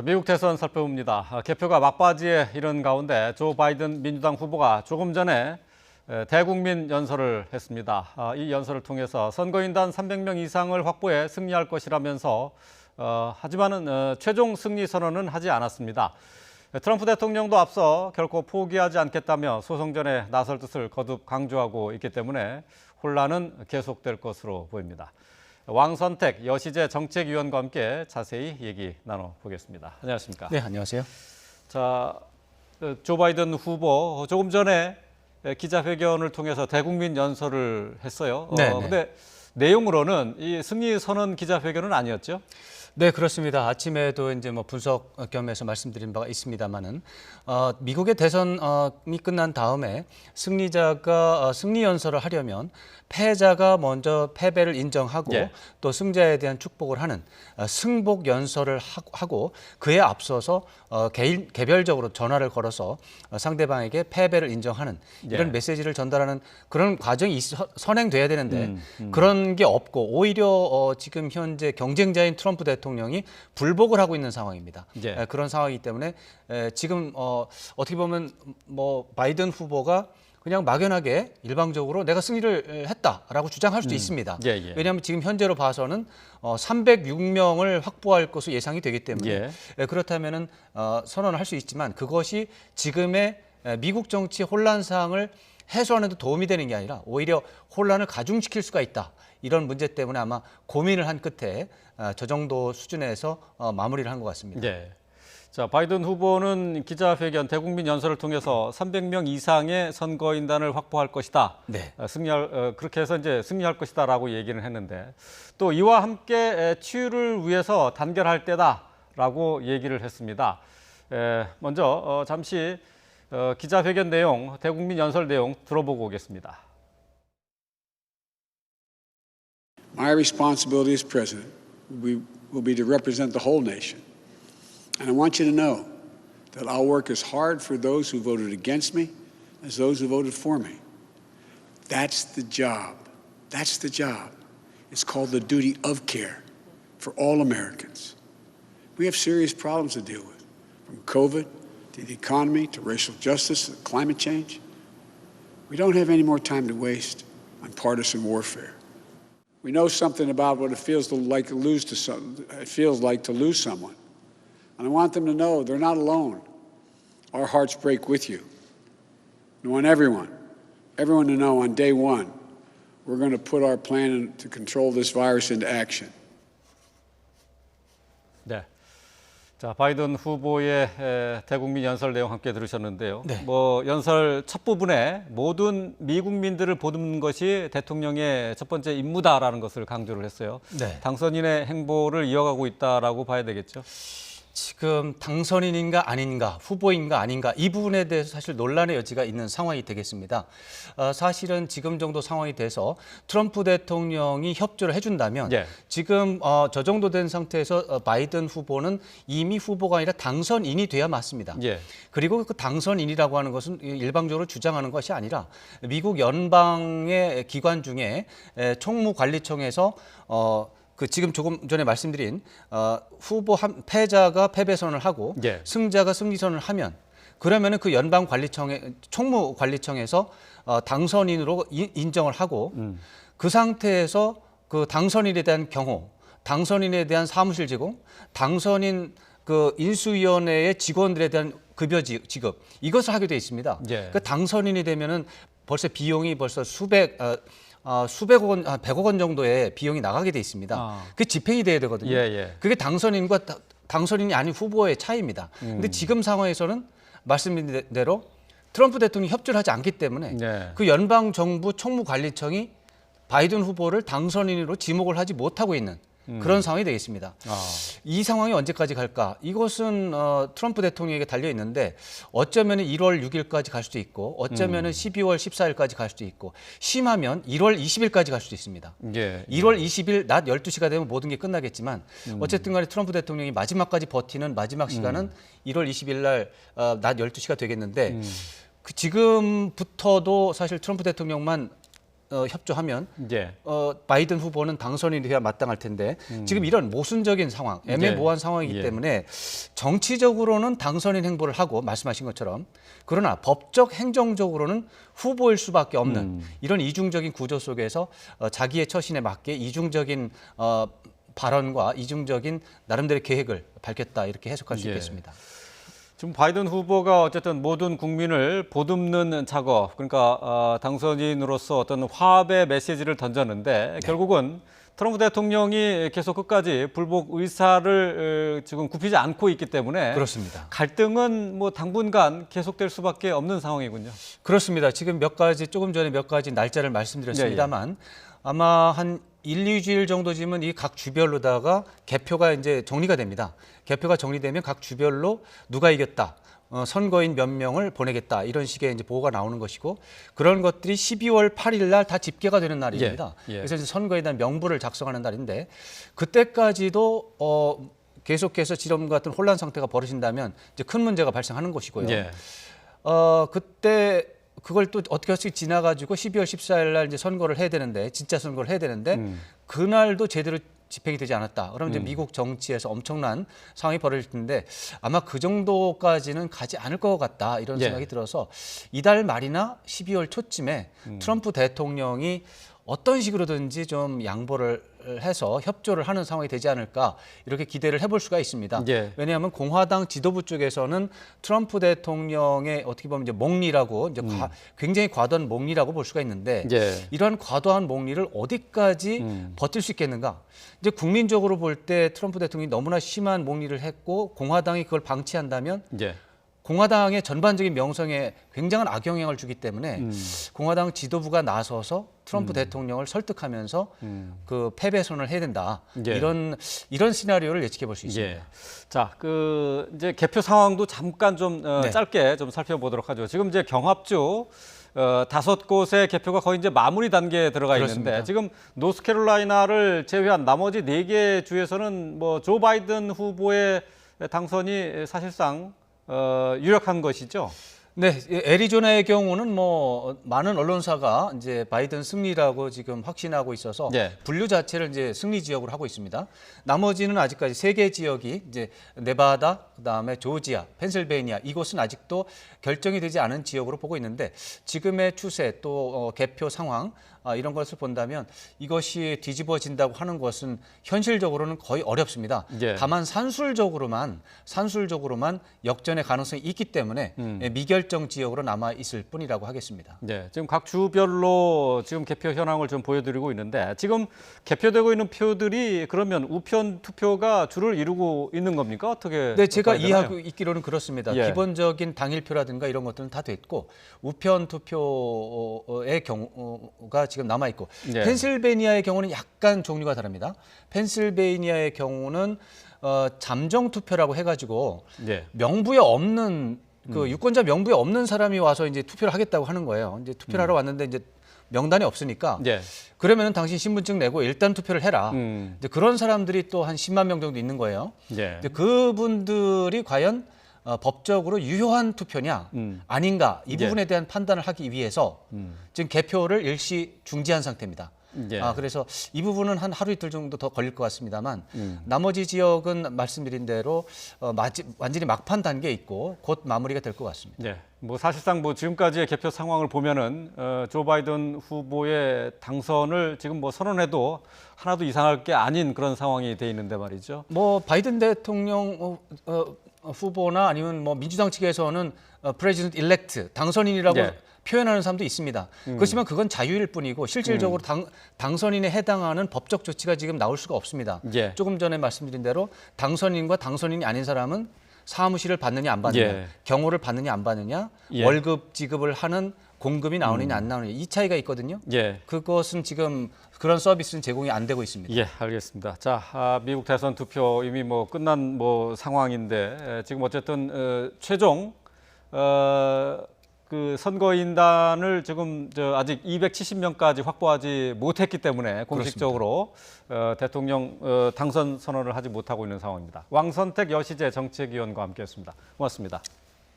미국 대선 살펴봅니다. 개표가 막바지에 이른 가운데 조 바이든 민주당 후보가 조금 전에 대국민 연설을 했습니다. 이 연설을 통해서 선거인단 300명 이상을 확보해 승리할 것이라면서 하지만은 최종 승리 선언은 하지 않았습니다. 트럼프 대통령도 앞서 결코 포기하지 않겠다며 소송전에 나설 뜻을 거듭 강조하고 있기 때문에 혼란은 계속될 것으로 보입니다. 왕선택 여시재 정책위원과 함께 자세히 얘기 나눠보겠습니다. 안녕하십니까? 네, 안녕하세요. 자, 조 바이든 후보 조금 전에 기자회견을 통해서 대국민 연설을 했어요. 근데 내용으로는 이 승리 선언 기자회견은 아니었죠? 네, 그렇습니다. 아침에도 이제 분석 겸해서 말씀드린 바가 있습니다만은 미국의 대선이 끝난 다음에 승리자가 승리 연설을 하려면 패자가 먼저 패배를 인정하고 또 승자에 대한 축복을 하는 승복 연설을 하고 그에 앞서서 개별적으로 전화를 걸어서 상대방에게 패배를 인정하는 이런 메시지를 전달하는 그런 과정이 선행돼야 되는데 그런 게 없고 오히려 지금 현재 경쟁자인 트럼프 대통령이 불복을 하고 있는 상황입니다. 그런 상황이기 때문에 지금 어떻게 보면 바이든 후보가 그냥 막연하게 일방적으로 내가 승리를 했다라고 주장할 수도 있습니다. 왜냐하면 지금 현재로 봐서는 306명을 확보할 것으로 예상이 되기 때문에 그렇다면은 선언을 할 수 있지만 그것이 지금의 미국 정치 혼란 사항을 해소하는 데 도움이 되는 게 아니라 오히려 혼란을 가중시킬 수가 있다. 이런 문제 때문에 아마 고민을 한 끝에 저 정도 수준에서 마무리를 한 것 같습니다. 자, 바이든 후보는 기자회견 대국민 연설을 통해서 300명 이상의 선거인단을 확보할 것이다. 그렇게 해서 이제 승리할 것이다라고 얘기를 했는데 또 이와 함께 치유를 위해서 단결할 때다라고 얘기를 했습니다. 먼저 잠시 기자회견 내용, 대국민 연설 내용 들어보고 오겠습니다. My responsibility as president will be to represent the whole nation. And I want you to know that I'll work as hard for those who voted against me as those who voted for me. That's the job. That's the job. It's called the duty of care for all Americans. We have serious problems to deal with, from COVID to the economy to racial justice to climate change. We don't have any more time to waste on partisan warfare. We know something about what it feels like to lose someone. And I want them to know they're not alone. Our hearts break with you. I want everyone to know on day one, we're going to put our plan to control this virus into action. 자, 바이든 후보의 대국민 연설 내용 함께 들으셨는데요. 연설 첫 부분에 모든 미국민들을 보듬는 것이 대통령의 첫 번째 임무다라는 것을 강조를 했어요. 당선인의 행보를 이어가고 있다라고 봐야 되겠죠? 지금 당선인인가 아닌가, 후보인가 아닌가 이 부분에 대해서 사실 논란의 여지가 있는 상황이 되겠습니다. 사실은 지금 정도 상황이 돼서 트럼프 대통령이 협조를 해준다면 지금 저 정도 된 상태에서 바이든 후보는 이미 후보가 아니라 당선인이 돼야 맞습니다. 그리고 그 당선인이라고 하는 것은 일방적으로 주장하는 것이 아니라 미국 연방의 기관 중에 총무관리청에서 지금 조금 전에 말씀드린 후보 패자가 패배 선언을 하고 승자가 승리 선언을 하면 그러면은 그 연방 관리청의 총무 관리청에서 당선인으로 인정을 하고 그 상태에서 그 당선인에 대한 경호, 당선인에 대한 사무실 제공, 당선인 그 인수위원회의 직원들에 대한 급여 지급 이것을 하게 돼 있습니다. 그 당선인이 되면은 벌써 비용이 벌써 수백억 원, 100억 원 정도의 비용이 나가게 돼 있습니다. 그게 집행이 돼야 되거든요. 그게 당선인과 당선인이 아닌 후보의 차이입니다. 근데 지금 상황에서는 말씀드린 대로 트럼프 대통령이 협조를 하지 않기 때문에 그 연방 정부 총무관리청이 바이든 후보를 당선인으로 지목을 하지 못하고 있는 그런 상황이 되겠습니다. 이 상황이 언제까지 갈까? 이것은 트럼프 대통령에게 달려 있는데 어쩌면 1월 6일까지 갈 수도 있고 어쩌면 12월 14일까지 갈 수도 있고 심하면 1월 20일까지 갈 수도 있습니다. 1월 20일 낮 12시가 되면 모든 게 끝나겠지만 어쨌든 간에 트럼프 대통령이 마지막까지 버티는 마지막 시간은 1월 20일 날 낮 12시가 되겠는데 지금부터도 사실 트럼프 대통령만 협조하면 예. 바이든 후보는 당선이 돼야 마땅할 텐데 지금 이런 모순적인 상황, 애매모호한 상황이기 예. 때문에 정치적으로는 당선인 행보를 하고 말씀하신 것처럼 그러나 법적 행정적으로는 후보일 수밖에 없는 이런 이중적인 구조 속에서 자기의 처신에 맞게 이중적인 발언과 이중적인 나름대로의 계획을 밝혔다 이렇게 해석할 수 예. 있겠습니다. 지금 바이든 후보가 어쨌든 모든 국민을 보듬는 작업, 그러니까 당선인으로서 어떤 화합의 메시지를 던졌는데 결국은 트럼프 대통령이 계속 끝까지 불복 의사를 지금 굽히지 않고 있기 때문에 그렇습니다. 갈등은 뭐 당분간 계속될 수밖에 없는 상황이군요. 그렇습니다. 지금 조금 전에 몇 가지 날짜를 말씀드렸습니다만 아마 한 1, 2주일 정도지면 이 각 주별로다가 개표가 이제 정리가 됩니다. 개표가 정리되면 각 주별로 누가 이겼다, 선거인 몇 명을 보내겠다 이런 식의 이제 보고가 나오는 것이고 그런 것들이 12월 8일 날 다 집계가 되는 날입니다. 예. 그래서 이제 선거에 대한 명부를 작성하는 날인데 그때까지도 계속해서 지금 같은 혼란 상태가 벌어진다면 이제 큰 문제가 발생하는 것이고요. 예. 그때 그걸 또 어떻게 지나가지고 12월 14일 날 이제 선거를 해야 되는데 진짜 선거를 해야 되는데 그날도 제대로 집행이 되지 않았다. 그러면 이제 미국 정치에서 엄청난 상황이 벌어질 텐데 아마 그 정도까지는 가지 않을 것 같다 이런 예. 생각이 들어서 이달 말이나 12월 초쯤에 트럼프 대통령이 어떤 식으로든지 좀 양보를 해서 협조를 하는 상황이 되지 않을까 이렇게 기대를 해볼 수가 있습니다. 예. 왜냐하면 공화당 지도부 쪽에서는 트럼프 대통령의 어떻게 보면 이제 몽리라고 이제 굉장히 과도한 몽리라고 볼 수가 있는데 예. 이러한 과도한 몽리를 어디까지 버틸 수 있겠는가? 이제 국민적으로 볼 때 트럼프 대통령이 너무나 심한 몽리를 했고 공화당이 그걸 방치한다면 예. 공화당의 전반적인 명성에 굉장한 악영향을 주기 때문에 공화당 지도부가 나서서 트럼프 대통령을 설득하면서 그 패배선언을 해야 된다. 예. 이런 시나리오를 예측해 볼 수 있습니다. 예. 자, 이제 개표 상황도 잠깐 좀 네. 짧게 좀 살펴보도록 하죠. 지금 이제 경합주 5곳의 개표가 거의 이제 마무리 단계에 들어가 그렇습니다. 있는데 지금 노스캐롤라이나를 제외한 나머지 4개 주에서는 뭐 조 바이든 후보의 당선이 사실상 유력한 것이죠. 네, 애리조나의 경우는 뭐 많은 언론사가 이제 바이든 승리라고 지금 확신하고 있어서 예. 분류 자체를 이제 승리 지역으로 하고 있습니다. 나머지는 아직까지 3개 지역이 이제 네바다, 그다음에 조지아, 펜실베이니아 이곳은 아직도 결정이 되지 않은 지역으로 보고 있는데 지금의 추세 또 개표 상황 이런 것을 본다면 이것이 뒤집어진다고 하는 것은 현실적으로는 거의 어렵습니다. 예. 다만 산술적으로만 역전의 가능성이 있기 때문에 미결정 지역으로 남아 있을 뿐이라고 하겠습니다. 네, 지금 각 주별로 지금 개표 현황을 좀 보여드리고 있는데 지금 개표되고 있는 표들이 그러면 우편 투표가 주를 이루고 있는 겁니까? 어떻게? 네, 제가 봐야 되나요? 이해하고 있기로는 그렇습니다. 예. 기본적인 당일표라든가 이런 것들은 다 됐고 우편 투표의 경우가 지금 남아 있고 예. 펜실베이니아의 경우는 약간 종류가 다릅니다. 펜실베이니아의 경우는 잠정 투표라고 해가지고 예. 명부에 없는 그 유권자 명부에 없는 사람이 와서 이제 투표를 하겠다고 하는 거예요. 이제 투표를 하러 왔는데 이제 명단이 없으니까 예. 그러면은 당신 신분증 내고 일단 투표를 해라. 음. 이제 그런 사람들이 또 한 10만 명 정도 있는 거예요. 예. 근데 그분들이 과연 법적으로 유효한 투표냐 아닌가 이 예. 부분에 대한 판단을 하기 위해서 지금 개표를 일시 중지한 상태입니다. 예. 그래서 이 부분은 한 하루 이틀 정도 더 걸릴 것 같습니다만 나머지 지역은 말씀드린 대로 완전히 막판 단계에 있고 곧 마무리가 될 것 같습니다. 네, 뭐 사실상 뭐 지금까지의 개표 상황을 보면은 조 바이든 후보의 당선을 지금 뭐 선언해도 하나도 이상할 게 아닌 그런 상황이 돼 있는데 말이죠. 뭐 바이든 대통령 후보나 아니면 뭐 민주당 측에서는 프레지던트 일렉트 당선인이라고 예. 표현하는 사람도 있습니다. 그렇지만 그건 자유일 뿐이고 실질적으로 당선인에 해당하는 법적 조치가 지금 나올 수가 없습니다. 예. 조금 전에 말씀드린 대로 당선인과 당선인이 아닌 사람은 사무실을 받느냐 안 받느냐, 예. 경호를 받느냐 안 받느냐, 예. 월급 지급을 하는 공급이 나오느냐 안 나오느냐 이 차이가 있거든요. 예. 그것은 지금 그런 서비스는 제공이 안 되고 있습니다. 예, 알겠습니다. 자, 미국 대선 투표 이미 뭐 끝난 뭐 상황인데 지금 어쨌든 최종 그 선거인단을 지금 아직 270명까지 확보하지 못했기 때문에 공식적으로 대통령 당선 선언을 하지 못하고 있는 상황입니다. 왕선택 여시재 정책위원과 함께했습니다. 고맙습니다.